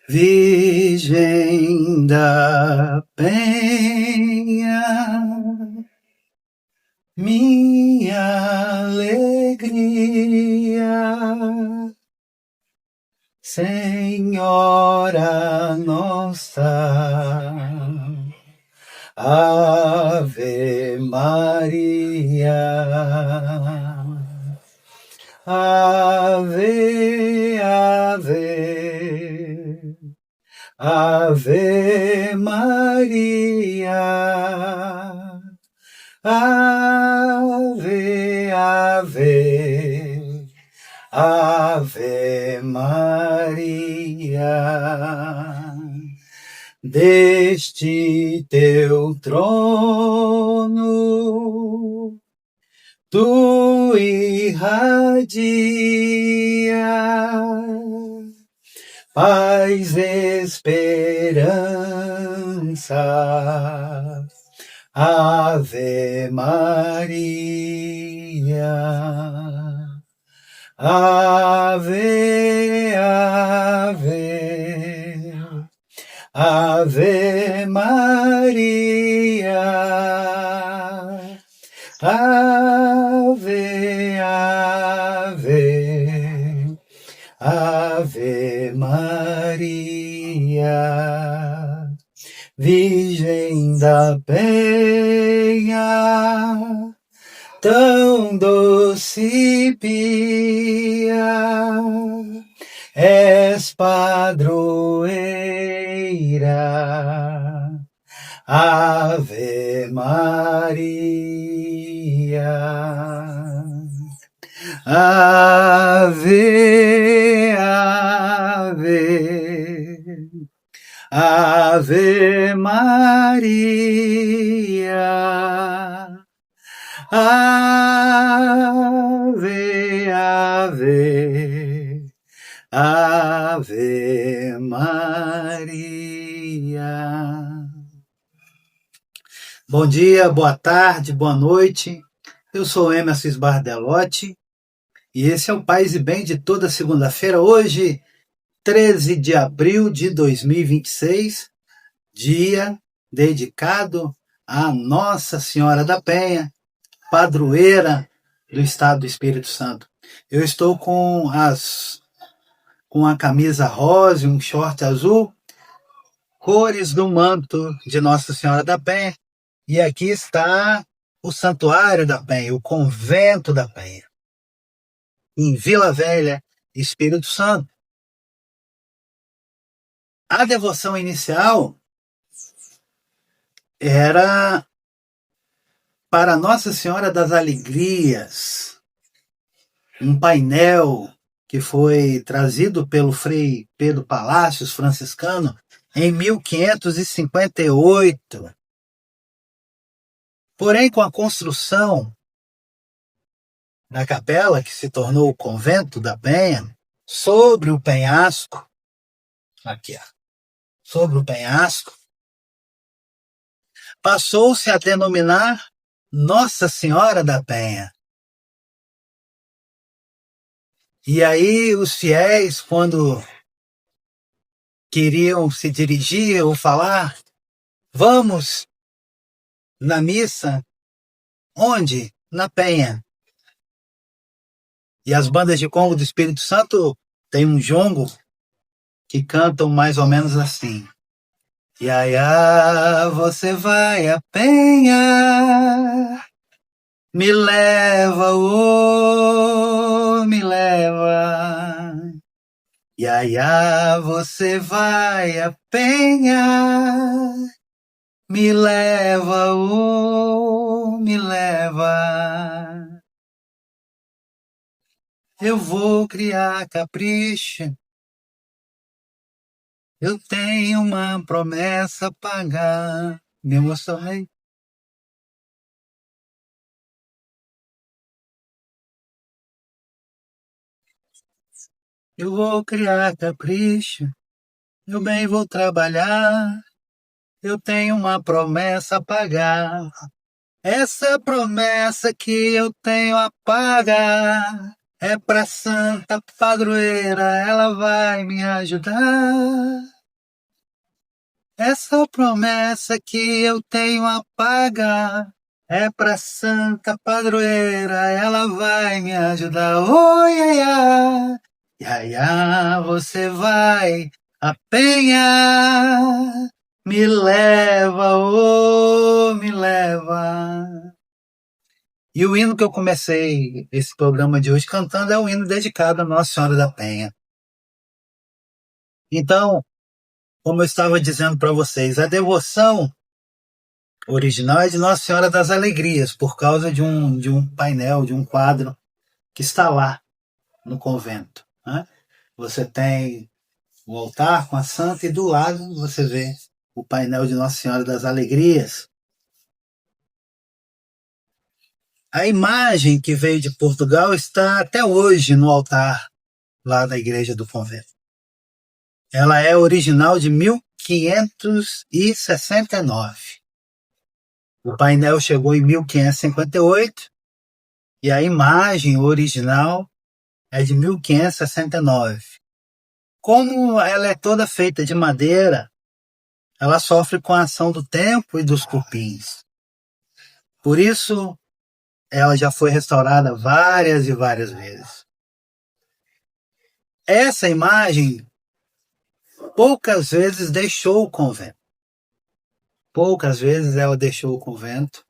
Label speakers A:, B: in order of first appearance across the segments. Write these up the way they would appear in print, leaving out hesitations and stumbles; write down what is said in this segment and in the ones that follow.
A: Virgem da Penha, minha alegria, Senhora Nossa, Ave Maria, Ave, Ave, Ave Maria, Ave, Ave, Ave Maria. Deste teu trono tu irradia paz, esperança, Ave Maria, Ave, Ave, Ave Maria, Ave, Ave, Ave Maria, Virgem da Penha, tão doce e pia, és padroeira, Ave Maria. Ave, Ave, Ave Maria, Ave, Ave, Ave Maria. Bom dia, boa tarde, boa noite. Eu sou Emerson Bardelotti e esse é o Paz e Bem de toda segunda-feira, hoje, 13 de abril de 2026, dia dedicado a Nossa Senhora da Penha, padroeira do estado do Espírito Santo. Eu estou com a camisa rosa e um short azul, cores do manto de Nossa Senhora da Penha, e aqui está o Santuário da Penha, o Convento da Penha, em Vila Velha, Espírito Santo. A devoção inicial era para Nossa Senhora das Alegrias, um painel que foi trazido pelo Frei Pedro Palácios, franciscano, em 1558. Porém, com a construção da capela, que se tornou o Convento da Penha, sobre o penhasco, aqui, sobre o penhasco, passou-se a denominar Nossa Senhora da Penha. E aí os fiéis, quando queriam se dirigir ou falar, vamos na missa, onde? Na Penha. E as bandas de Congo do Espírito Santo têm um jongo que cantam mais ou menos assim. Iaiá, você vai à Penha, me leva, oh, me leva. Iaiá, você vai à Penha, me leva, oh, me leva. Eu vou criar capricho, eu tenho uma promessa a pagar. Me emocionei. Eu vou criar capricho, eu bem vou trabalhar, eu tenho uma promessa a pagar. Essa promessa que eu tenho a pagar é pra Santa Padroeira, ela vai me ajudar. Essa promessa que eu tenho a pagar é pra Santa Padroeira, ela vai me ajudar. Oh, iaiá, iaiá, você vai a Penha, me leva, oh, me leva. E o hino que eu comecei esse programa de hoje cantando é o hino dedicado a Nossa Senhora da Penha. Então, como eu estava dizendo para vocês, a devoção original é de Nossa Senhora das Alegrias, por causa de um painel, de um quadro que está lá no convento. Né? Você tem o altar com a santa e do lado você vê o painel de Nossa Senhora das Alegrias. A imagem que veio de Portugal está até hoje no altar lá da igreja do convento. Ela é original de 1569. O painel chegou em 1558 e a imagem original é de 1569. Como ela é toda feita de madeira, ela sofre com a ação do tempo e dos cupins. Por isso, ela já foi restaurada várias e várias vezes. Essa imagem poucas vezes deixou o convento. Poucas vezes ela deixou o convento.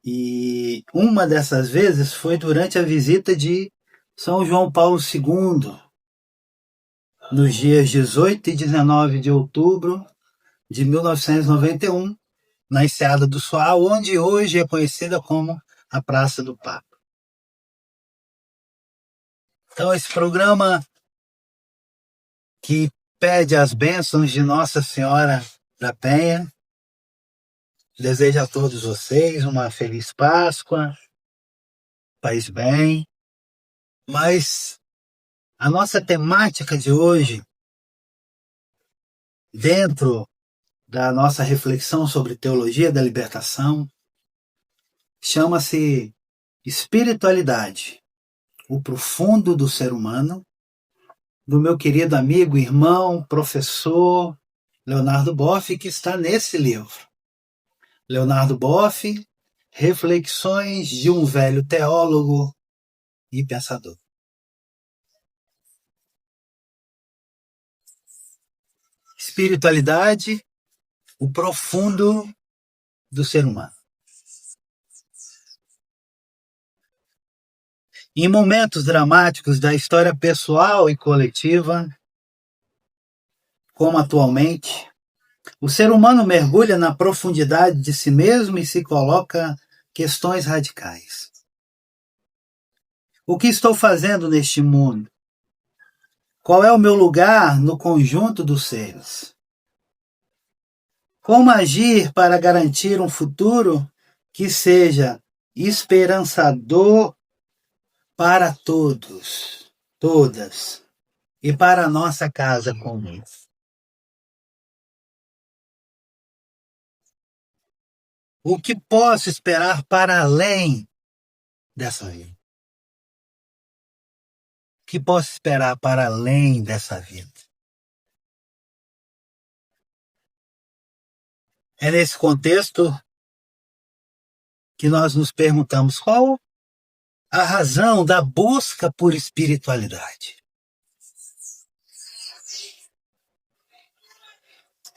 A: E uma dessas vezes foi durante a visita de São João Paulo II, nos dias 18 e 19 de outubro de 1991, na Enseada do Soal, onde hoje é conhecida como a Praça do Papa. Então, esse programa que pede as bênçãos de Nossa Senhora da Penha, desejo a todos vocês uma feliz Páscoa, paz bem, mas a nossa temática de hoje, dentro da nossa reflexão sobre teologia da libertação, chama-se espiritualidade, o profundo do ser humano, do meu querido amigo, irmão, professor Leonardo Boff, que está nesse livro. Leonardo Boff, Reflexões de um velho teólogo e pensador. Espiritualidade, o profundo do ser humano. Em momentos dramáticos da história pessoal e coletiva, como atualmente, o ser humano mergulha na profundidade de si mesmo e se coloca questões radicais. O que estou fazendo neste mundo? Qual é o meu lugar no conjunto dos seres? Como agir para garantir um futuro que seja esperançador para todos, todas, e para a nossa casa comum? O que posso esperar para além dessa vida? O que posso esperar para além dessa vida? É nesse contexto que nós nos perguntamos qual a razão da busca por espiritualidade.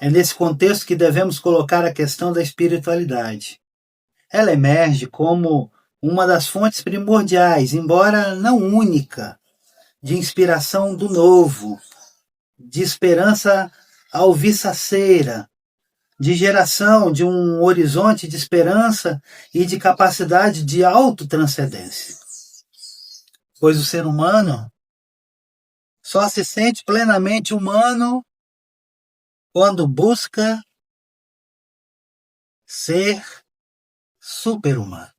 A: É nesse contexto que devemos colocar a questão da espiritualidade. Ela emerge como uma das fontes primordiais, embora não única, de inspiração do novo, de esperança alvissaceira, de geração de um horizonte de esperança e de capacidade de autotranscendência. Pois o ser humano só se sente plenamente humano quando busca ser super-humano.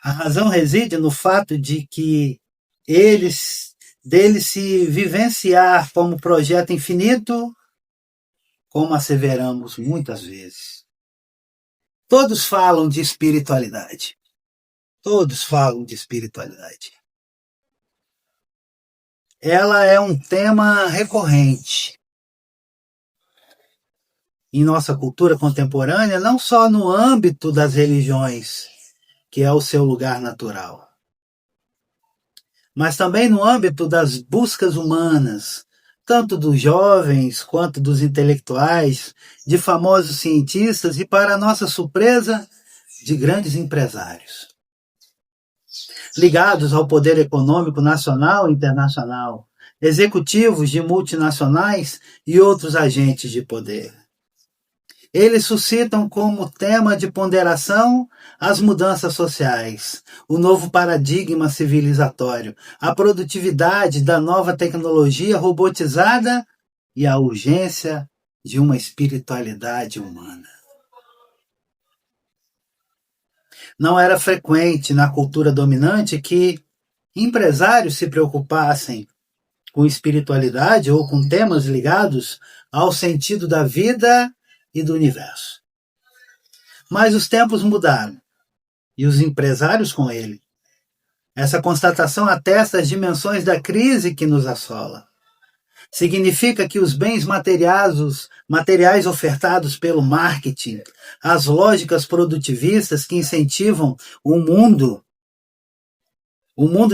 A: A razão reside no fato de que dele se vivenciar como projeto infinito, como asseveramos muitas vezes. Todos falam de espiritualidade. Todos falam de espiritualidade. ela é um tema recorrente em nossa cultura contemporânea, não só no âmbito das religiões, que é o seu lugar natural, mas também no âmbito das buscas humanas, tanto dos jovens quanto dos intelectuais, de famosos cientistas e, para nossa surpresa, de grandes empresários, ligados ao poder econômico nacional e internacional, executivos de multinacionais e outros agentes de poder. Eles suscitam como tema de ponderação as mudanças sociais, o novo paradigma civilizatório, a produtividade da nova tecnologia robotizada e a urgência de uma espiritualidade humana. Não era frequente na cultura dominante que empresários se preocupassem com espiritualidade ou com temas ligados ao sentido da vida e do universo. Mas os tempos mudaram, e os empresários com ele. Essa constatação atesta as dimensões da crise que nos assola. Significa que os bens materiais ofertados pelo marketing, as lógicas produtivistas que incentivam o mundo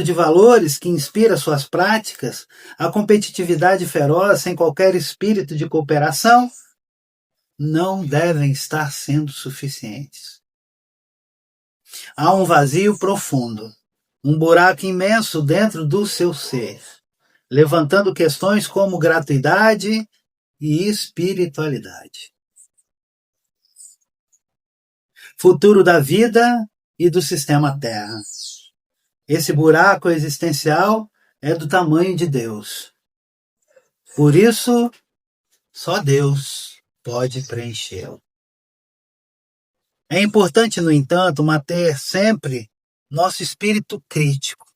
A: de valores que inspira suas práticas, a competitividade feroz sem qualquer espírito de cooperação, não devem estar sendo suficientes. Há um vazio profundo, um buraco imenso dentro do seu ser, levantando questões como gratuidade e espiritualidade. Futuro da vida e do sistema Terra. Esse buraco existencial é do tamanho de Deus. Por isso, só Deus pode preenchê-lo. É importante, no entanto, manter sempre nosso espírito crítico.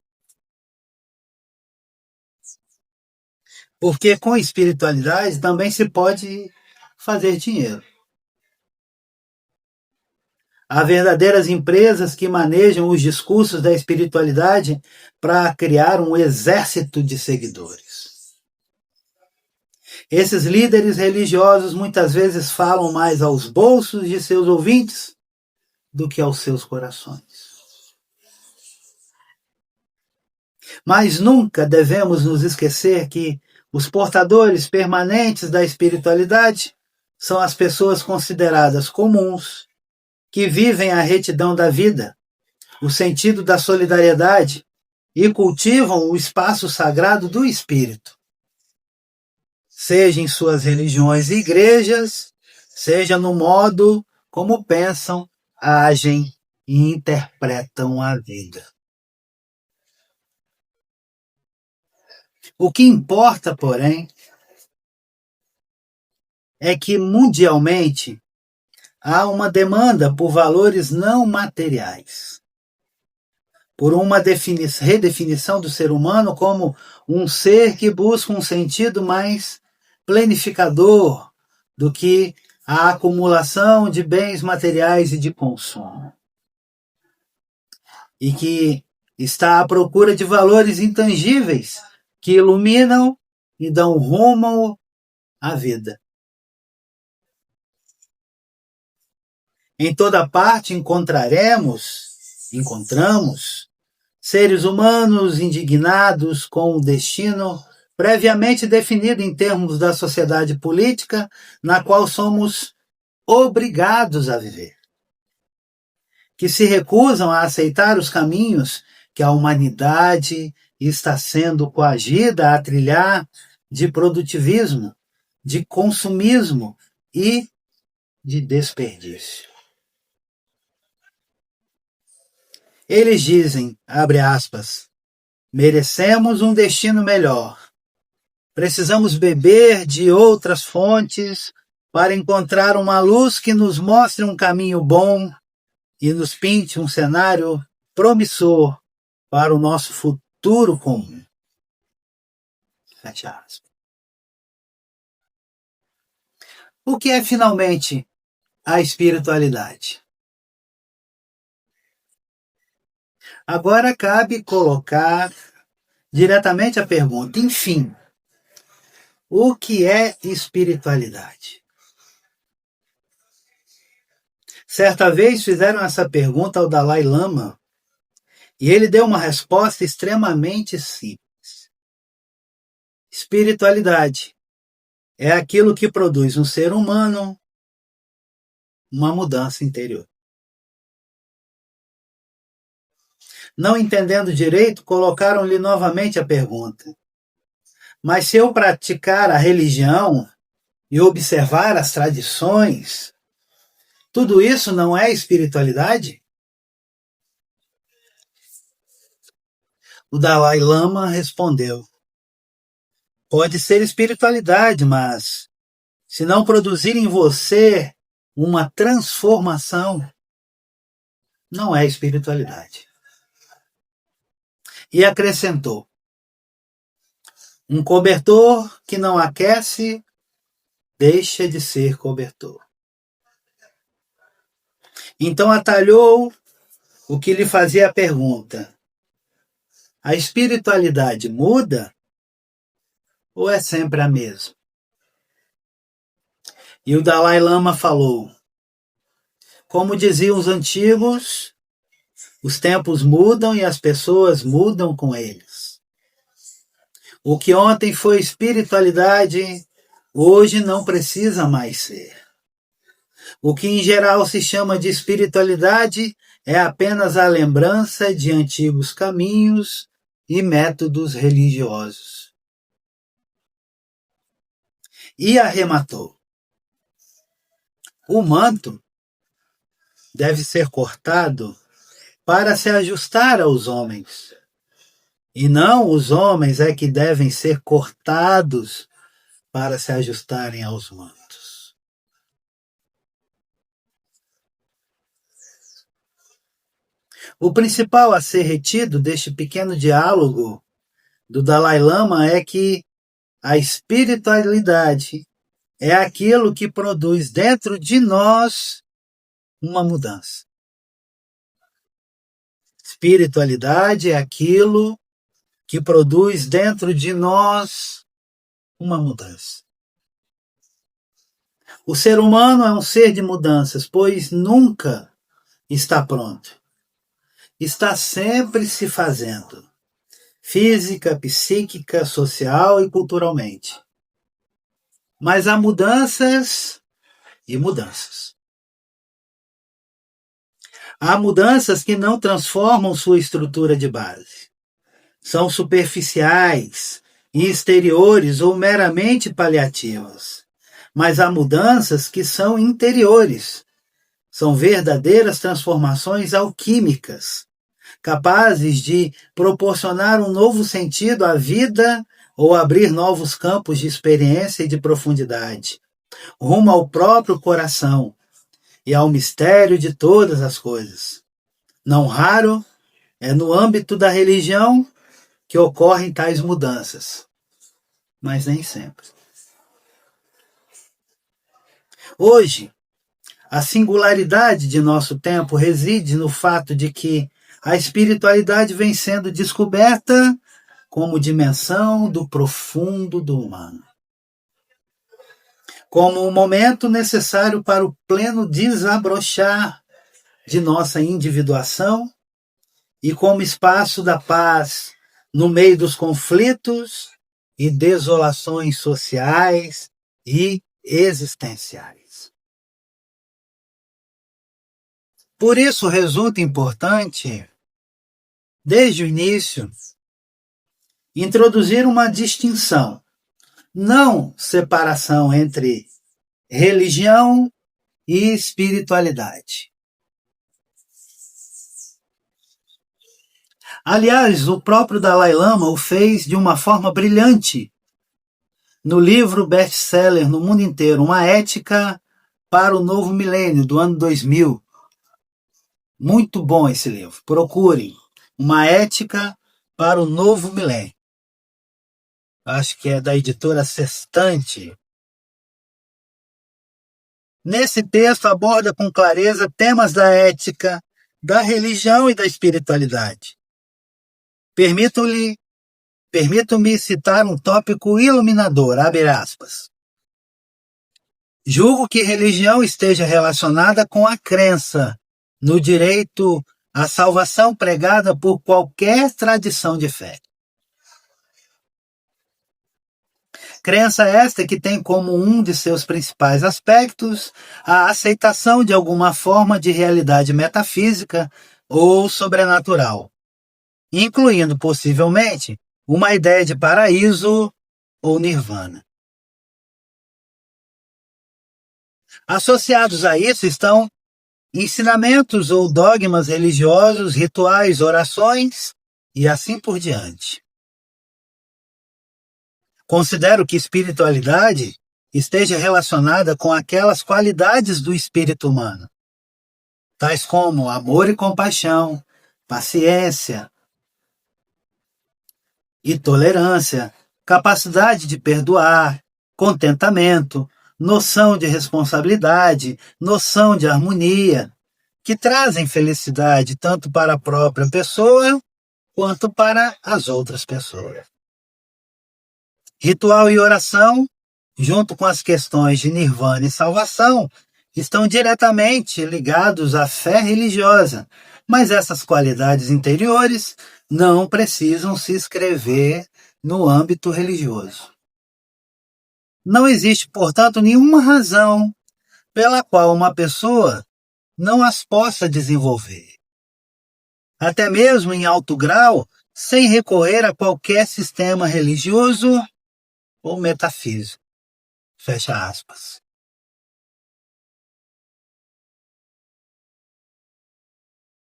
A: Porque com espiritualidade também se pode fazer dinheiro. Há verdadeiras empresas que manejam os discursos da espiritualidade para criar um exército de seguidores. Esses líderes religiosos muitas vezes falam mais aos bolsos de seus ouvintes do que aos seus corações. Mas nunca devemos nos esquecer que os portadores permanentes da espiritualidade são as pessoas consideradas comuns, que vivem a retidão da vida, o sentido da solidariedade e cultivam o espaço sagrado do espírito. Seja em suas religiões e igrejas, seja no modo como pensam, agem e interpretam a vida. O que importa, porém, é que mundialmente há uma demanda por valores não materiais, por uma redefinição do ser humano como um ser que busca um sentido mais planificador do que a acumulação de bens materiais e de consumo. E que está à procura de valores intangíveis que iluminam e dão rumo à vida. Em toda parte encontramos seres humanos indignados com o destino previamente definido em termos da sociedade política na qual somos obrigados a viver, que se recusam a aceitar os caminhos que a humanidade está sendo coagida a trilhar de produtivismo, de consumismo e de desperdício. Eles dizem, abre aspas, merecemos um destino melhor. Precisamos beber de outras fontes para encontrar uma luz que nos mostre um caminho bom e nos pinte um cenário promissor para o nosso futuro comum. Fecha aspas. O que é finalmente a espiritualidade? Agora cabe colocar diretamente à pergunta. Enfim, o que é espiritualidade? Certa vez fizeram essa pergunta ao Dalai Lama e ele deu uma resposta extremamente simples. Espiritualidade é aquilo que produz no ser humano uma mudança interior. Não entendendo direito, colocaram-lhe novamente a pergunta. Mas se eu praticar a religião e observar as tradições, tudo isso não é espiritualidade? O Dalai Lama respondeu: pode ser espiritualidade, mas se não produzir em você uma transformação, não é espiritualidade. E acrescentou: um cobertor que não aquece deixa de ser cobertor. Então atalhou o que lhe fazia a pergunta: a espiritualidade muda ou é sempre a mesma? E o Dalai Lama falou: como diziam os antigos, os tempos mudam e as pessoas mudam com eles. O que ontem foi espiritualidade, hoje não precisa mais ser. O que em geral se chama de espiritualidade é apenas a lembrança de antigos caminhos e métodos religiosos. E arrematou: o manto deve ser cortado para se ajustar aos homens, e não os homens é que devem ser cortados para se ajustarem aos mantos. O principal a ser retido deste pequeno diálogo do Dalai Lama é que a espiritualidade é aquilo que produz dentro de nós uma mudança. Espiritualidade é aquilo que produz dentro de nós uma mudança. O ser humano é um ser de mudanças, pois nunca está pronto. Está sempre se fazendo, física, psíquica, social e culturalmente. Mas há mudanças e mudanças. Há mudanças que não transformam sua estrutura de base. São superficiais, exteriores ou meramente paliativas. Mas há mudanças que são interiores. São verdadeiras transformações alquímicas, capazes de proporcionar um novo sentido à vida ou abrir novos campos de experiência e de profundidade, rumo ao próprio coração e ao mistério de todas as coisas. Não raro é no âmbito da religião que ocorrem tais mudanças, mas nem sempre. Hoje, a singularidade de nosso tempo reside no fato de que a espiritualidade vem sendo descoberta como dimensão do profundo do humano, como um momento necessário para o pleno desabrochar de nossa individuação e como espaço da paz no meio dos conflitos e desolações sociais e existenciais. Por isso resulta importante, desde o início, introduzir uma distinção, não separação entre religião e espiritualidade. Aliás, o próprio Dalai Lama o fez de uma forma brilhante no livro best-seller no mundo inteiro, Uma Ética para o Novo Milênio, do ano 2000. Muito bom esse livro, procurem. Uma Ética para o Novo Milênio. Acho que é da editora Sextante. Nesse texto aborda com clareza temas da ética, da religião e da espiritualidade. permito-me citar um tópico iluminador, abre aspas. Julgo que religião esteja relacionada com a crença no direito à salvação pregada por qualquer tradição de fé. Crença esta que tem como um de seus principais aspectos a aceitação de alguma forma de realidade metafísica ou sobrenatural, incluindo possivelmente uma ideia de paraíso ou nirvana. Associados a isso estão ensinamentos ou dogmas religiosos, rituais, orações e assim por diante. Considero que espiritualidade esteja relacionada com aquelas qualidades do espírito humano, tais como amor e compaixão, paciência e tolerância, capacidade de perdoar, contentamento, noção de responsabilidade, noção de harmonia, que trazem felicidade tanto para a própria pessoa quanto para as outras pessoas. Ritual e oração, junto com as questões de nirvana e salvação, estão diretamente ligados à fé religiosa, mas essas qualidades interiores não precisam se escrever no âmbito religioso. Não existe, portanto, nenhuma razão pela qual uma pessoa não as possa desenvolver, até mesmo em alto grau, sem recorrer a qualquer sistema religioso ou metafísico. Fecha aspas.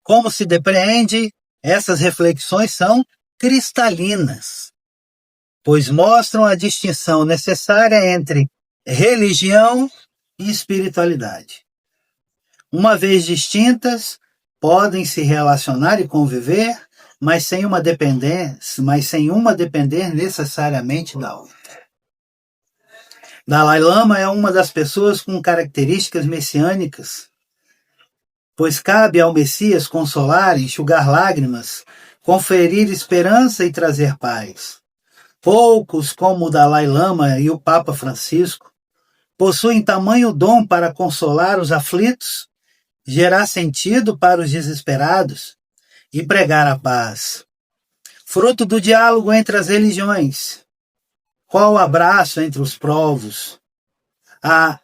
A: Como se depreende, essas reflexões são cristalinas, pois mostram a distinção necessária entre religião e espiritualidade. Uma vez distintas, podem se relacionar e conviver, mas sem uma depender necessariamente da outra. Dalai Lama é uma das pessoas com características messiânicas, pois cabe ao Messias consolar, enxugar lágrimas, conferir esperança e trazer paz. Poucos, como o Dalai Lama e o Papa Francisco, possuem tamanho dom para consolar os aflitos, gerar sentido para os desesperados e pregar a paz. Fruto do diálogo entre as religiões. Qual o abraço entre os povos?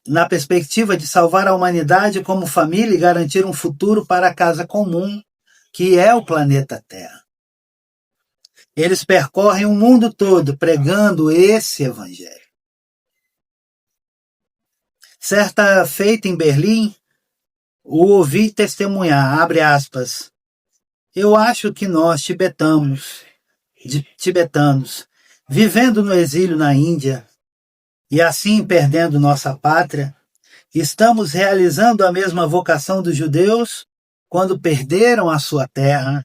A: Na perspectiva de salvar a humanidade como família e garantir um futuro para a casa comum, que é o planeta Terra. Eles percorrem o mundo todo pregando esse evangelho. Certa feita em Berlim, o ouvi testemunhar, abre aspas, eu acho que nós, tibetanos, vivendo no exílio na Índia, e assim perdendo nossa pátria, estamos realizando a mesma vocação dos judeus quando perderam a sua terra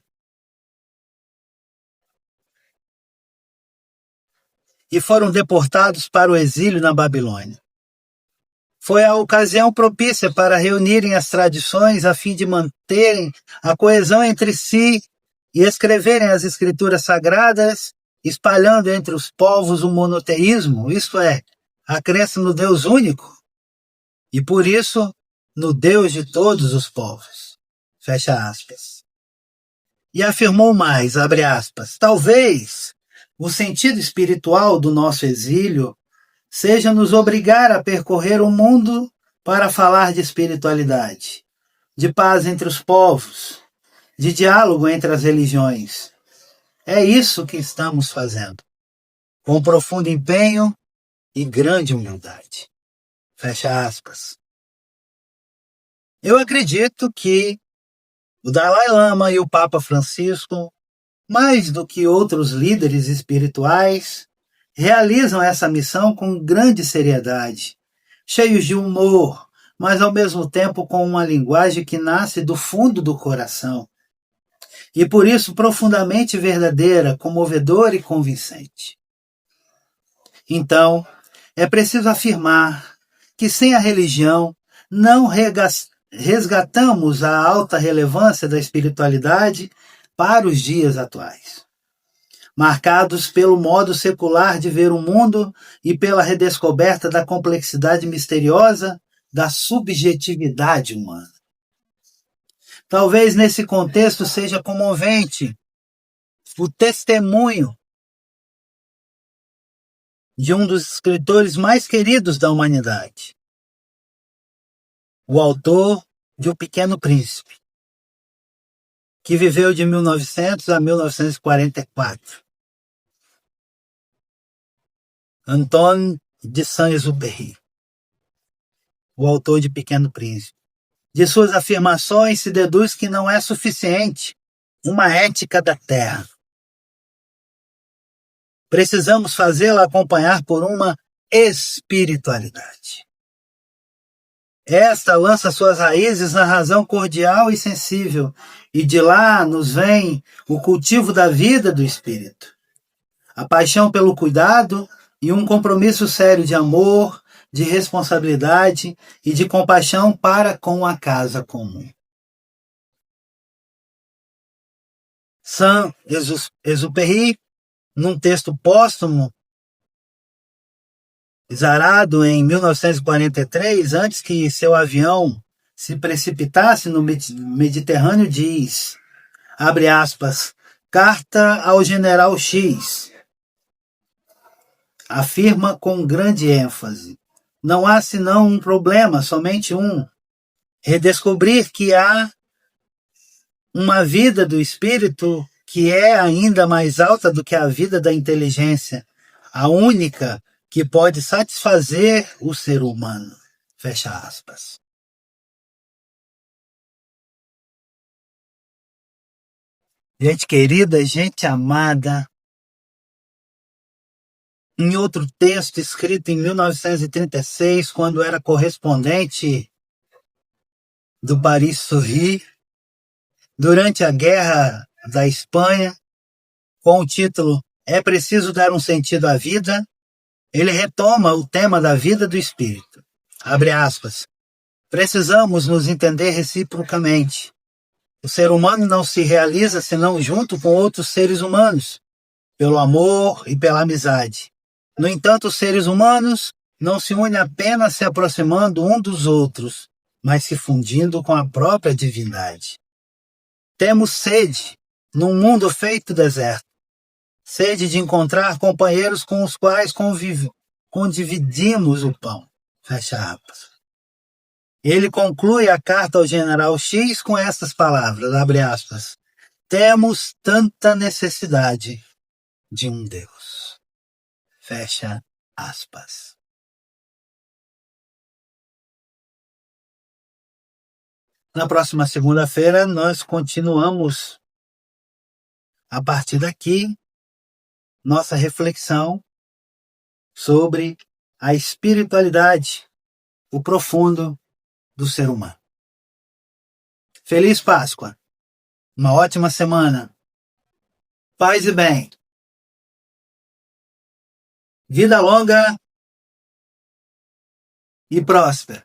A: e foram deportados para o exílio na Babilônia. Foi a ocasião propícia para reunirem as tradições a fim de manterem a coesão entre si e escreverem as escrituras sagradas, espalhando entre os povos o monoteísmo, isto é, a crença no Deus único, e por isso no Deus de todos os povos. Fecha aspas. E afirmou mais, abre aspas, talvez o sentido espiritual do nosso exílio seja nos obrigar a percorrer o mundo para falar de espiritualidade, de paz entre os povos, de diálogo entre as religiões. É isso que estamos fazendo, com profundo empenho e grande humildade. Fecha aspas. Eu acredito que o Dalai Lama e o Papa Francisco, mais do que outros líderes espirituais, realizam essa missão com grande seriedade, cheios de humor, mas ao mesmo tempo com uma linguagem que nasce do fundo do coração, e por isso profundamente verdadeira, comovedora e convincente. Então, é preciso afirmar que sem a religião não resgatamos a alta relevância da espiritualidade para os dias atuais. marcados pelo modo secular de ver o mundo e pela redescoberta da complexidade misteriosa da subjetividade humana. Talvez nesse contexto seja comovente o testemunho de um dos escritores mais queridos da humanidade, o autor de O Pequeno Príncipe, que viveu de 1900 a 1944. Antoine de Saint-Exupéry, o autor de Pequeno Príncipe. De suas afirmações se deduz que não é suficiente uma ética da terra. Precisamos fazê-la acompanhar por uma espiritualidade. Esta lança suas raízes na razão cordial e sensível, e de lá nos vem o cultivo da vida do espírito, a paixão pelo cuidado e um compromisso sério de amor, de responsabilidade e de compaixão para com a casa comum. Saint-Exupéry, num texto póstumo, zarado em 1943, antes que seu avião se precipitasse no Mediterrâneo, diz, abre aspas, carta ao general X, afirma com grande ênfase, não há senão um problema, somente um, redescobrir que há uma vida do espírito que é ainda mais alta do que a vida da inteligência, a única que pode satisfazer o ser humano. Fecha aspas. Gente querida, gente amada, em outro texto escrito em 1936, quando era correspondente do Paris-Souris, durante a Guerra da Espanha, com o título É Preciso Dar um Sentido à Vida, ele retoma o tema da vida do espírito. Abre aspas. Precisamos nos entender reciprocamente. O ser humano não se realiza senão junto com outros seres humanos, pelo amor e pela amizade. No entanto, os seres humanos não se unem apenas se aproximando um dos outros, mas se fundindo com a própria divindade. Temos sede, num mundo feito deserto, sede de encontrar companheiros com os quais condividimos o pão. Fecha aspas. Ele conclui a carta ao general X com estas palavras, abre aspas, temos tanta necessidade de um Deus. Fecha aspas. Na próxima segunda-feira, nós continuamos, a partir daqui, nossa reflexão sobre a espiritualidade, o profundo do ser humano. Feliz Páscoa! Uma ótima semana! Paz e bem! Vida longa e próspera!